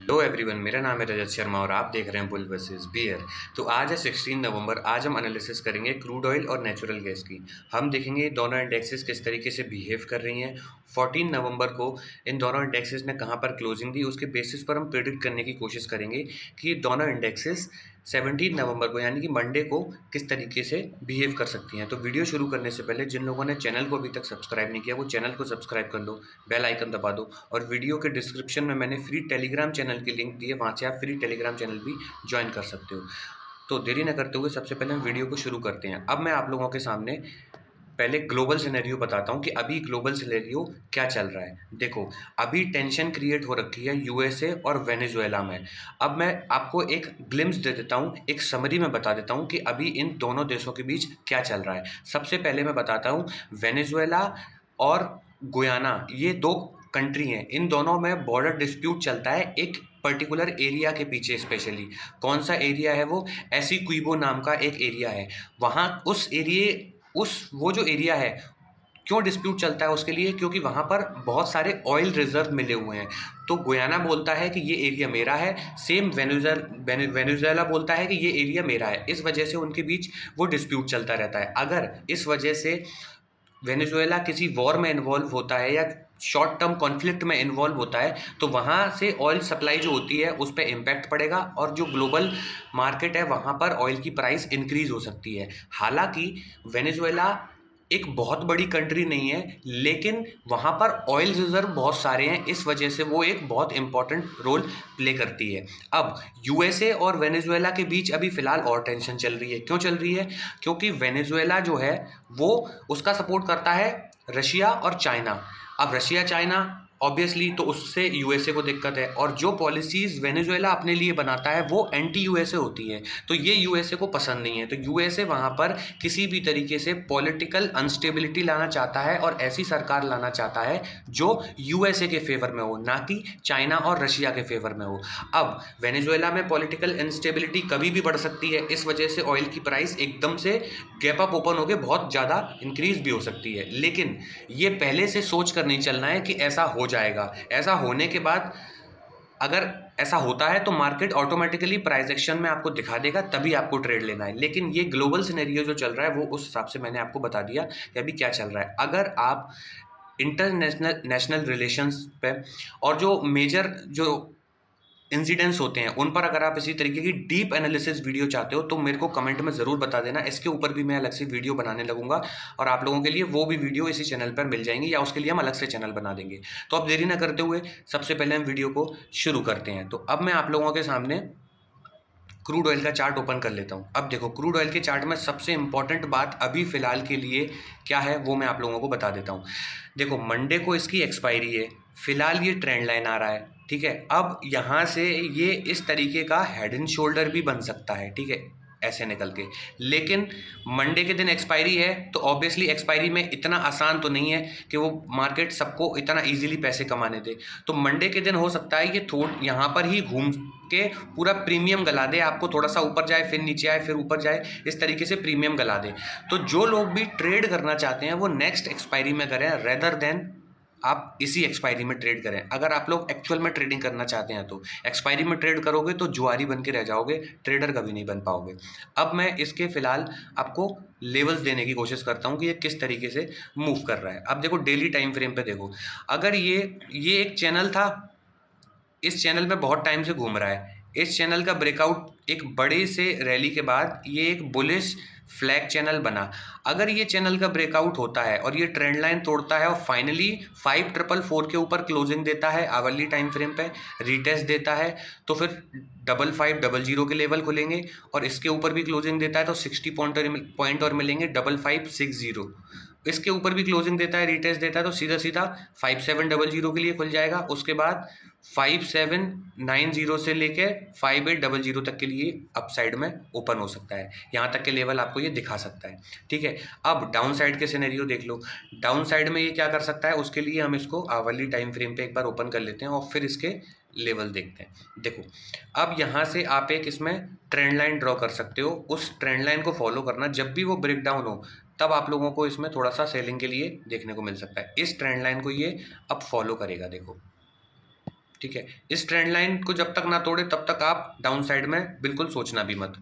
Hello everyone, मेरा नाम है रजत शर्मा और आप देख रहे हैं बुल वर्सेस बियर। तो आज है 16 नवंबर। आज हम एनालिसिस करेंगे क्रूड ऑयल और नेचुरल गैस की। हम देखेंगे दोनों इंडेक्सेस किस तरीके से बिहेव कर रही हैं। 14 नवंबर को इन दोनों इंडेक्सेस ने कहां पर क्लोजिंग दी, उसके बेसिस पर हम प्रिडिक्ट करने की कोशिश करेंगे कि ये दोनों इंडेक्सेस 17 नवंबर को यानी कि मंडे को किस तरीके से बिहेव कर सकती हैं। तो वीडियो शुरू करने से पहले जिन लोगों ने चैनल को अभी तक सब्सक्राइब नहीं किया वो चैनल को सब्सक्राइब कर लो, बेल आइकन दबा दो और वीडियो के डिस्क्रिप्शन में मैंने फ्री टेलीग्राम चैनल की लिंक दी है, वहाँ से आप फ्री टेलीग्राम चैनल भी ज्वाइन कर सकते हो। तो देरी न करते हुए सबसे पहले हम वीडियो को शुरू करते हैं। अब मैं आप लोगों के सामने पहले ग्लोबल सिनेरियो बताता हूँ कि अभी ग्लोबल सिनेरियो क्या चल रहा है। देखो, अभी टेंशन क्रिएट हो रखी है यूएसए और वेनेजुएला में। अब मैं आपको एक ग्लिम्स दे देता हूँ, एक समरी में बता देता हूँ कि अभी इन दोनों देशों के बीच क्या चल रहा है। सबसे पहले मैं बताता हूँ, वेनेजुएला और गुयाना ये दो कंट्री हैं, इन दोनों में बॉर्डर डिस्प्यूट चलता है एक पर्टिकुलर एरिया के पीछे। स्पेशली कौन सा एरिया है वो, एसिक्विबो नाम का एक एरिया है। वहाँ उस एरिया वो जो एरिया है, क्यों डिस्प्यूट चलता है उसके लिए, क्योंकि वहाँ पर बहुत सारे ऑयल रिजर्व मिले हुए हैं। तो गुयाना बोलता है कि ये एरिया मेरा है, सेम वेनेजुएला बोलता है कि ये एरिया मेरा है। इस वजह से उनके बीच वो डिस्प्यूट चलता रहता है। अगर इस वजह से वेनेजुएला किसी वॉर में इन्वॉल्व होता है या शॉर्ट टर्म कॉन्फ्लिक्ट में इन्वॉल्व होता है तो वहाँ से ऑयल सप्लाई जो होती है उस पर इम्पैक्ट पड़ेगा और जो ग्लोबल मार्केट है वहाँ पर ऑयल की प्राइस इंक्रीज हो सकती है। हालांकि वेनेजुएला एक बहुत बड़ी कंट्री नहीं है, लेकिन वहाँ पर ऑयल रिजर्व बहुत सारे हैं, इस वजह से वो एक बहुत इंपॉर्टेंट रोल प्ले करती है। अब यूएसए और वेनेजुएला के बीच अभी फिलहाल और टेंशन चल रही है। क्यों चल रही है? क्योंकि वेनेजुएला जो है वो उसका सपोर्ट करता है रशिया और चाइना। अब रशिया चाइना ऑब्वियसली तो उससे यूएसए को दिक्कत है, और जो पॉलिसीज़ वेनेजुएला अपने लिए बनाता है वो एंटी यूएसए होती है, तो ये यूएसए को पसंद नहीं है। तो यूएसए वहाँ पर किसी भी तरीके से पॉलिटिकल अनस्टेबिलिटी लाना चाहता है और ऐसी सरकार लाना चाहता है जो यूएसए के फेवर में हो, ना कि चाइना और रशिया के फेवर में हो। अब वेनेजुएला में पॉलिटिकल इंस्टेबिलिटी कभी भी बढ़ सकती है, इस वजह से ऑयल की प्राइस एकदम से गैप अप ओपन होकर बहुत ज़्यादा इंक्रीज भी हो सकती है। लेकिन ये पहले से सोच कर नहीं चलना है कि ऐसा हो जाएगा। ऐसा होने के बाद अगर ऐसा होता है तो मार्केट ऑटोमेटिकली प्राइस एक्शन में आपको दिखा देगा, तभी आपको ट्रेड लेना है। लेकिन ये ग्लोबल सिनेरियो जो चल रहा है वो उस हिसाब से मैंने आपको बता दिया कि अभी क्या चल रहा है। अगर आप इंटरनेशनल नेशनल रिलेशंस पे और जो मेजर जो इंसिडेंट्स होते हैं उन पर अगर आप इसी तरीके की डीप एनालिसिस वीडियो चाहते हो तो मेरे को कमेंट में ज़रूर बता देना। इसके ऊपर भी मैं अलग से वीडियो बनाने लगूंगा और आप लोगों के लिए वो भी वीडियो इसी चैनल पर मिल जाएंगी, या उसके लिए हम अलग से चैनल बना देंगे। तो अब देरी ना करते हुए सबसे पहले हम वीडियो को शुरू करते हैं। तो अब मैं आप लोगों के सामने क्रूड ऑयल का चार्ट ओपन कर लेता हूं। अब देखो, क्रूड ऑयल के चार्ट में सबसे इंपॉर्टेंट बात अभी फ़िलहाल के लिए क्या है वो मैं आप लोगों को बता देता हूँ। देखो, मंडे को इसकी एक्सपायरी है, फ़िलहाल ये ट्रेंड लाइन आ रहा है, ठीक है। अब यहाँ से ये इस तरीके का हेड एंड शोल्डर भी बन सकता है, ठीक है, ऐसे निकल के। लेकिन मंडे के दिन एक्सपायरी है तो ऑब्वियसली एक्सपायरी में इतना आसान तो नहीं है कि वो मार्केट सबको इतना इजीली पैसे कमाने दे। तो मंडे के दिन हो सकता है ये यहाँ पर ही घूम के पूरा प्रीमियम गला दे, आपको थोड़ा सा ऊपर जाए फिर नीचे आए फिर ऊपर जाए, इस तरीके से प्रीमियम गला दे। तो जो लोग भी ट्रेड करना चाहते हैं वो नेक्स्ट एक्सपायरी में करें, रेदर देन आप इसी एक्सपायरी में ट्रेड करें। अगर आप लोग एक्चुअल में ट्रेडिंग करना चाहते हैं तो एक्सपायरी में ट्रेड करोगे तो जुआरी बन के रह जाओगे, ट्रेडर कभी नहीं बन पाओगे। अब मैं इसके फिलहाल आपको लेवल्स देने की कोशिश करता हूं कि ये किस तरीके से मूव कर रहा है। अब देखो, डेली टाइम फ्रेम पे देखो, अगर ये एक चैनल था, इस चैनल में बहुत टाइम से घूम रहा है। इस चैनल का ब्रेकआउट एक बड़े से रैली के बाद ये एक बुलिश फ्लैग चैनल बना। अगर ये चैनल का ब्रेकआउट होता है और ये ट्रेंड लाइन तोड़ता है और फाइनली 5444 के ऊपर क्लोजिंग देता है आवरली टाइम फ्रेम पे, रीटेस्ट देता है, तो फिर 5500 के लेवल खुलेंगे और इसके ऊपर भी क्लोजिंग देता है तो 60 पॉइंट और मिलेंगे 5560। इसके ऊपर भी क्लोजिंग देता है, रीटेस्ट देता है तो सीधा सीधा 5700 के लिए खुल जाएगा। उसके बाद 5790 से लेके 5800 तक के लिए अपसाइड में ओपन हो सकता है। यहाँ तक के लेवल आपको ये दिखा सकता है, ठीक है। अब डाउन साइड के सिनेरियो देख लो, डाउन साइड में ये क्या कर सकता है, उसके लिए हम इसको आवरली टाइम फ्रेम पे एक बार ओपन कर लेते हैं और फिर इसके लेवल देखते हैं। देखो, अब यहाँ से आप एक इसमें ट्रेंड लाइन ड्रॉ कर सकते हो, उस ट्रेंड लाइन को फॉलो करना। जब भी वो ब्रेक डाउन हो तब आप लोगों को इसमें थोड़ा सा सेलिंग के लिए देखने को मिल सकता है। इस ट्रेंड लाइन को ये अब फॉलो करेगा, देखो, ठीक है। इस ट्रेंड लाइन को जब तक ना तोड़े तब तक आप डाउन साइड में बिल्कुल सोचना भी मत।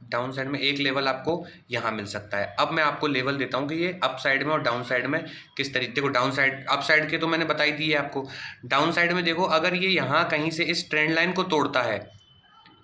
डाउन साइड में एक लेवल आपको यहाँ मिल सकता है। अब मैं आपको लेवल देता हूँ कि ये अप साइड में और डाउन साइड में किस तरीके, देखो डाउन साइड अप साइड के तो मैंने बताई दी है आपको। डाउन साइड में देखो, अगर ये यहाँ कहीं से इस ट्रेंड लाइन को तोड़ता है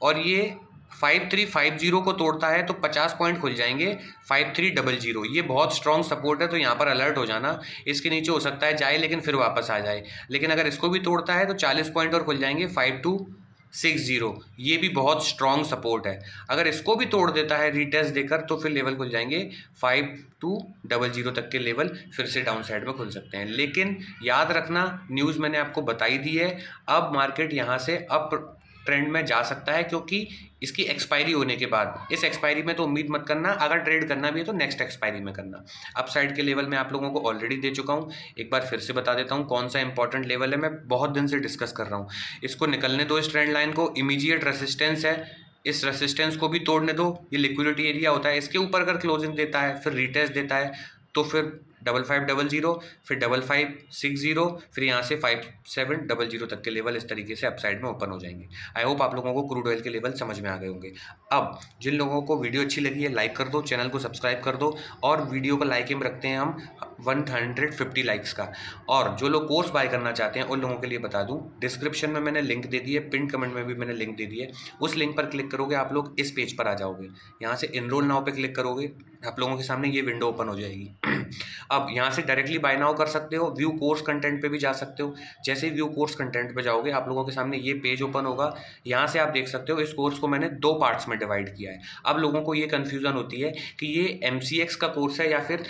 और ये 5350 को तोड़ता है तो 50 पॉइंट खुल जाएंगे 5300। ये बहुत स्ट्रॉन्ग सपोर्ट है, तो यहाँ पर अलर्ट हो जाना। इसके नीचे हो सकता है जाए लेकिन फिर वापस आ जाए, लेकिन अगर इसको भी तोड़ता है तो 40 पॉइंट और खुल जाएंगे 5260। ये भी बहुत स्ट्रॉन्ग सपोर्ट है। अगर इसको भी तोड़ देता है रीटेस्ट देकर तो फिर लेवल खुल जाएंगे 5200 तक के लेवल फिर से डाउन साइड में खुल सकते हैं। लेकिन याद रखना, न्यूज़ मैंने आपको बताई दी है। अब मार्केट यहाँ से अप ट्रेंड में जा सकता है, क्योंकि इसकी एक्सपायरी होने के बाद, इस एक्सपायरी में तो उम्मीद मत करना, अगर ट्रेड करना भी है तो नेक्स्ट एक्सपायरी में करना। अप साइड के लेवल मैं आप लोगों को ऑलरेडी दे चुका हूँ, एक बार फिर से बता देता हूँ कौन सा इंपॉर्टेंट लेवल है। मैं बहुत दिन से डिस्कस कर रहा हूँ, इसको निकलने दो इस ट्रेंड लाइन को। इमीडिएट रेसिस्टेंस है, इस रेसिस्टेंस को भी तोड़ने दो। ये लिक्विडिटी एरिया होता है, इसके ऊपर अगर क्लोजिंग देता है, फिर रीटेस्ट देता है, तो फिर 5500, फिर 5560, फिर यहाँ से 5700 तक के लेवल इस तरीके से अपसाइड में ओपन हो जाएंगे। आई होप आप लोगों को क्रूड ऑयल के लेवल समझ में आ गए होंगे। अब जिन लोगों को वीडियो अच्छी लगी है लाइक कर दो, चैनल को सब्सक्राइब कर दो, और वीडियो को लाइक एम रखते हैं हम 150 लाइक्स का। और जो लोग कोर्स बाय करना चाहते हैं उन लोगों के लिए बता दूं, डिस्क्रिप्शन में मैंने लिंक दे दी है, पिन कमेंट में भी मैंने लिंक दे दी है। उस लिंक पर क्लिक करोगे आप लोग इस पेज पर आ जाओगे। यहाँ से इनरोल नाउ पे क्लिक करोगे, आप लोगों के सामने ये विंडो ओपन हो जाएगी। अब यहाँ से डायरेक्टली बाय नाउ कर सकते हो, व्यू कोर्स कंटेंट पे भी जा सकते हो। जैसे ही व्यू कोर्स कंटेंट पे जाओगे आप लोगों के सामने ये पेज ओपन होगा। यहाँ से आप देख सकते हो इस कोर्स को मैंने 2 पार्ट्स में डिवाइड किया है। अब लोगों को ये कन्फ्यूज़न होती है कि ये MCX का कोर्स है या फिर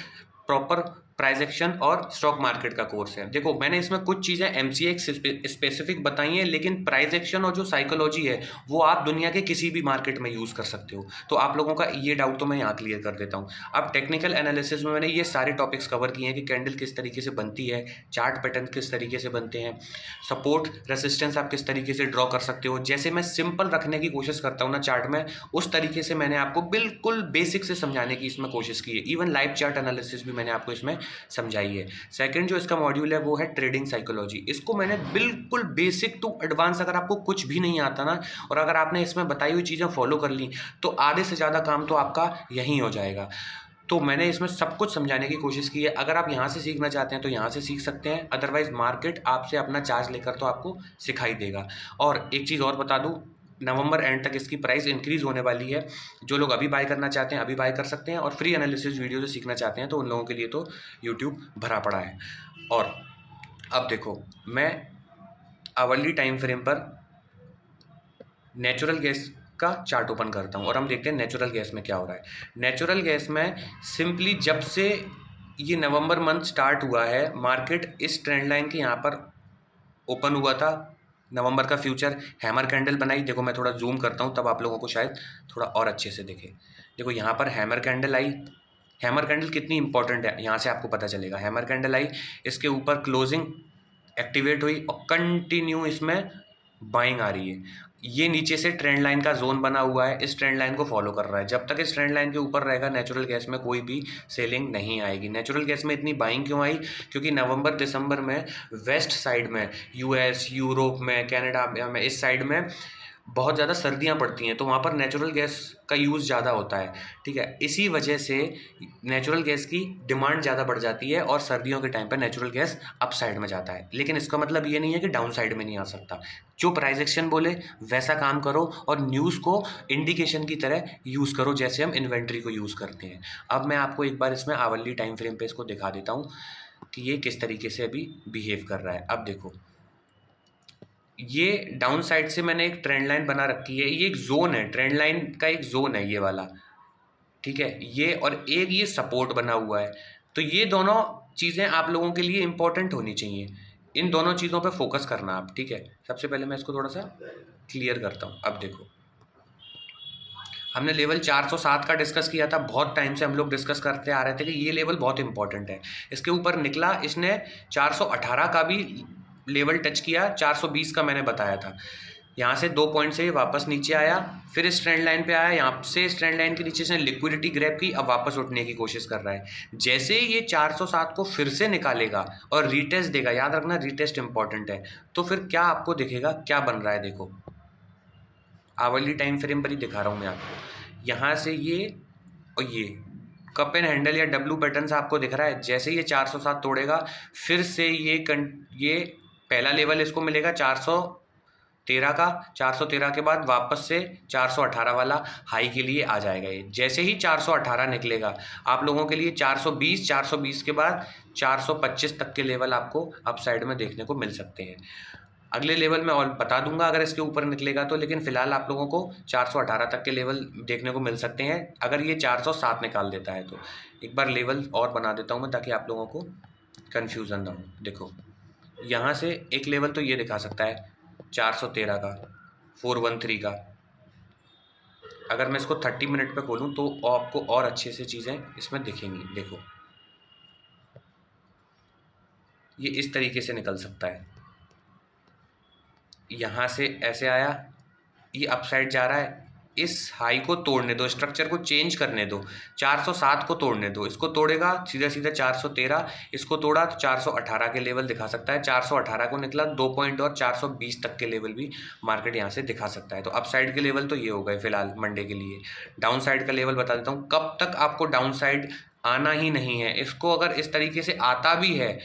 प्रॉपर प्राइस एक्शन और स्टॉक मार्केट का कोर्स है। देखो मैंने इसमें कुछ चीज़ें MCX स्पेसिफिक बताई हैं, लेकिन प्राइस एक्शन और जो साइकोलॉजी है वो आप दुनिया के किसी भी मार्केट में यूज़ कर सकते हो। तो आप लोगों का ये डाउट तो मैं यहाँ क्लियर कर देता हूँ। अब टेक्निकल एनालिसिस में मैंने ये सारे टॉपिक्स कवर किए हैं कि कैंडल किस तरीके से बनती है, चार्ट पैटर्न किस तरीके से बनते हैं, सपोर्ट रेसिस्टेंस आप किस तरीके से ड्रॉ कर सकते हो। जैसे मैं सिंपल रखने की कोशिश करता हूँ ना चार्ट में, उस तरीके से मैंने आपको बिल्कुल बेसिक से समझाने की इसमें कोशिश की है। इवन लाइव चार्ट एनालिसिस भी मैंने आपको इसमें समझाई है। सेकंड जो इसका मॉड्यूल है वो है ट्रेडिंग साइकोलॉजी। इसको मैंने बिल्कुल बेसिक टू एडवांस, अगर आपको कुछ भी नहीं आता ना और अगर आपने इसमें बताई हुई चीज़ें फॉलो कर ली तो आधे से ज़्यादा काम तो आपका यहीं हो जाएगा। तो मैंने इसमें सब कुछ समझाने की कोशिश की है। अगर आप यहाँ से सीखना चाहते हैं तो यहाँ से सीख सकते हैं, अदरवाइज मार्केट आपसे अपना चार्ज लेकर तो आपको सिखाई देगा। और एक चीज़ और बता दूँ, नवंबर एंड तक इसकी प्राइस इंक्रीज़ होने वाली है। जो लोग अभी बाय करना चाहते हैं अभी बाय कर सकते हैं, और फ्री एनालिसिस वीडियो से सीखना चाहते हैं तो उन लोगों के लिए तो यूट्यूब भरा पड़ा है। और अब देखो मैं आवरली टाइम फ्रेम पर नेचुरल गैस का चार्ट ओपन करता हूँ और हम देखते हैं नेचुरल गैस में क्या हो रहा है। नेचुरल गैस में सिंपली जब से ये नवंबर मंथ स्टार्ट हुआ है, मार्केट इस ट्रेंड लाइन के यहाँ पर ओपन हुआ था। नवंबर का फ्यूचर हैमर कैंडल बनाई। देखो मैं थोड़ा जूम करता हूँ तब आप लोगों को शायद थोड़ा और अच्छे से दिखे। देखो यहाँ पर हैमर कैंडल आई। हैमर कैंडल कितनी इंपॉर्टेंट है यहाँ से आपको पता चलेगा। हैमर कैंडल आई, इसके ऊपर क्लोजिंग एक्टिवेट हुई और कंटिन्यू इसमें बाइंग आ रही है। ये नीचे से ट्रेंड लाइन का जोन बना हुआ है, इस ट्रेंड लाइन को फॉलो कर रहा है। जब तक इस ट्रेंड लाइन के ऊपर रहेगा नेचुरल गैस में कोई भी सेलिंग नहीं आएगी। नेचुरल गैस में इतनी बाइंग क्यों आई? क्योंकि नवंबर दिसंबर में वेस्ट साइड में, US, यूरोप में, कनाडा में, इस साइड में बहुत ज़्यादा सर्दियाँ पड़ती हैं, तो वहाँ पर नेचुरल गैस का यूज़ ज़्यादा होता है। ठीक है, इसी वजह से नेचुरल गैस की डिमांड ज़्यादा बढ़ जाती है और सर्दियों के टाइम पर नेचुरल गैस अप साइड में जाता है। लेकिन इसका मतलब ये नहीं है कि डाउन साइड में नहीं आ सकता। जो प्राइस एक्शन बोले वैसा काम करो और न्यूज़ को इंडिकेशन की तरह यूज़ करो, जैसे हम इन्वेंट्री को यूज़ करते हैं। अब मैं आपको एक बार इसमें आवरली टाइम फ्रेम पे इसको दिखा देता हूँ कि ये किस तरीके से अभी बिहेव कर रहा है। अब देखो ये डाउन साइड से मैंने एक ट्रेंड लाइन बना रखी है। ये एक जोन है, ट्रेंड लाइन का एक जोन है ये वाला। ठीक है, ये और एक ये सपोर्ट बना हुआ है। तो ये दोनों चीज़ें आप लोगों के लिए इंपॉर्टेंट होनी चाहिए। इन दोनों चीज़ों पे फोकस करना आप। ठीक है, सबसे पहले मैं इसको थोड़ा सा क्लियर करता हूँ। अब देखो हमने लेवल 407 का डिस्कस किया था। बहुत टाइम से हम लोग डिस्कस करते आ रहे थे कि ये लेवल बहुत इंपॉर्टेंट है। इसके ऊपर निकला, इसने 418 का भी लेवल टच किया, 420 का मैंने बताया था। यहाँ से 2 पॉइंट से ये वापस नीचे आया, फिर इस ट्रेंड लाइन पे आया, यहाँ से इस ट्रेंड लाइन के नीचे से लिक्विडिटी ग्रैब की, अब वापस उठने की कोशिश कर रहा है। जैसे ही ये 407 को फिर से निकालेगा और रीटेस्ट देगा, याद रखना रीटेस्ट इंपॉर्टेंट है, तो फिर क्या आपको दिखेगा, क्या बन रहा है देखो, आवरली टाइम फ्रेम पर ही दिखा रहा हूँ मैं आपको। यहाँ से ये और ये कप एंड हैंडल या डब्ल्यू पैटर्न से आपको दिख रहा है। जैसे ये 407 तोड़ेगा, फिर से ये पहला लेवल इसको मिलेगा 413 का, 413 के बाद वापस से 418 वाला हाई के लिए आ जाएगा। ये जैसे ही 418 निकलेगा, आप लोगों के लिए 420 के बाद 425 तक के लेवल आपको अप साइड में देखने को मिल सकते हैं। अगले लेवल में और बता दूंगा अगर इसके ऊपर निकलेगा तो, लेकिन फिलहाल आप लोगों को 418 तक के लेवल देखने को मिल सकते हैं अगर ये 407 निकाल देता है तो। एक बार लेवल और बना देता हूँ मैं ताकि आप लोगों को कन्फ्यूज़न ना हो। देखो यहाँ से एक लेवल तो ये दिखा सकता है 413 का, 413 का। अगर मैं इसको 30 मिनट पे खोलूँ तो आपको और अच्छे से चीज़ें इसमें दिखेंगी। देखो ये इस तरीके से निकल सकता है, यहाँ से ऐसे आया, ये अपसाइड जा रहा है, इस हाई को तोड़ने दो, स्ट्रक्चर को चेंज करने दो, 407 को तोड़ने दो, इसको तोड़ेगा सीधा सीधा 413, इसको तोड़ा तो 418 के लेवल दिखा सकता है, 418 को निकला 2 पॉइंट और 420 तक के लेवल भी मार्केट यहाँ से दिखा सकता है। तो अप साइड के लेवल तो ये हो गए फिलहाल मंडे के लिए। डाउन साइड का लेवल बता देता हूँ, कब तक आपको डाउन साइड आना ही नहीं है। इसको अगर इस तरीके से आता भी है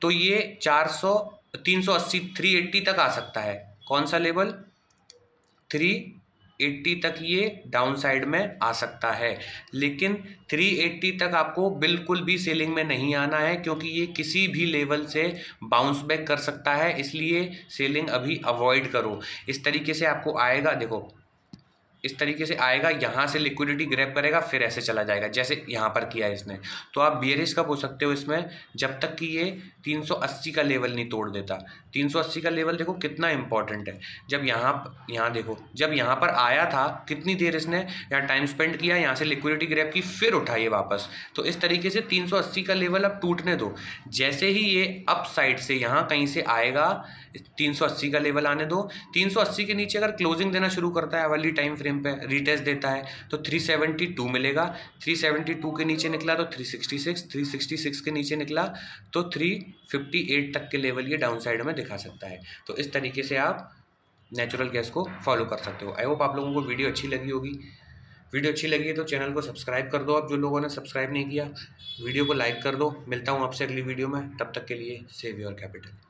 तो ये 380 380 तक आ सकता है। कौन सा लेवल, 380 तक ये डाउन साइड में आ सकता है, लेकिन 380 तक आपको बिल्कुल भी सेलिंग में नहीं आना है, क्योंकि ये किसी भी लेवल से बाउंस बैक कर सकता है, इसलिए सेलिंग अभी अवॉइड करो। इस तरीके से आपको आएगा, देखो इस तरीके से आएगा, यहाँ से लिक्विडिटी ग्रैब करेगा, फिर ऐसे चला जाएगा जैसे यहाँ पर किया है इसने। तो आप बियरिश कब हो सकते हो इसमें, जब तक कि ये 380 का लेवल नहीं तोड़ देता। 380 का लेवल देखो कितना इंपॉर्टेंट है। जब यहाँ देखो, जब यहाँ पर आया था कितनी देर इसने यहाँ टाइम स्पेंड किया, यहाँ से लिक्विडिटी ग्रैब की, फिर उठाइए वापस। तो इस तरीके से 380 का लेवल अब टूटने दो। जैसे ही ये अप साइड से यहाँ कहीं से आएगा, 380 का लेवल आने दो। 380 के नीचे अगर क्लोजिंग देना शुरू करता है वाली टाइम फ्रेम पे, रीटेस्ट देता है तो 372 मिलेगा। 372 के नीचे निकला तो 366, 366 के नीचे निकला तो 358 तक के लेवल ये डाउन साइड में दिखा सकता है। तो इस तरीके से आप नेचुरल गैस को फॉलो कर सकते हो। आई होप आप लोगों को वीडियो अच्छी लगी होगी। वीडियो अच्छी लगी है तो चैनल को सब्सक्राइब कर दो, अब जो लोगों ने सब्सक्राइब नहीं किया वीडियो को लाइक कर दो। मिलता हूँ आपसे अगली वीडियो में, तब तक के लिए सेव योर कैपिटल।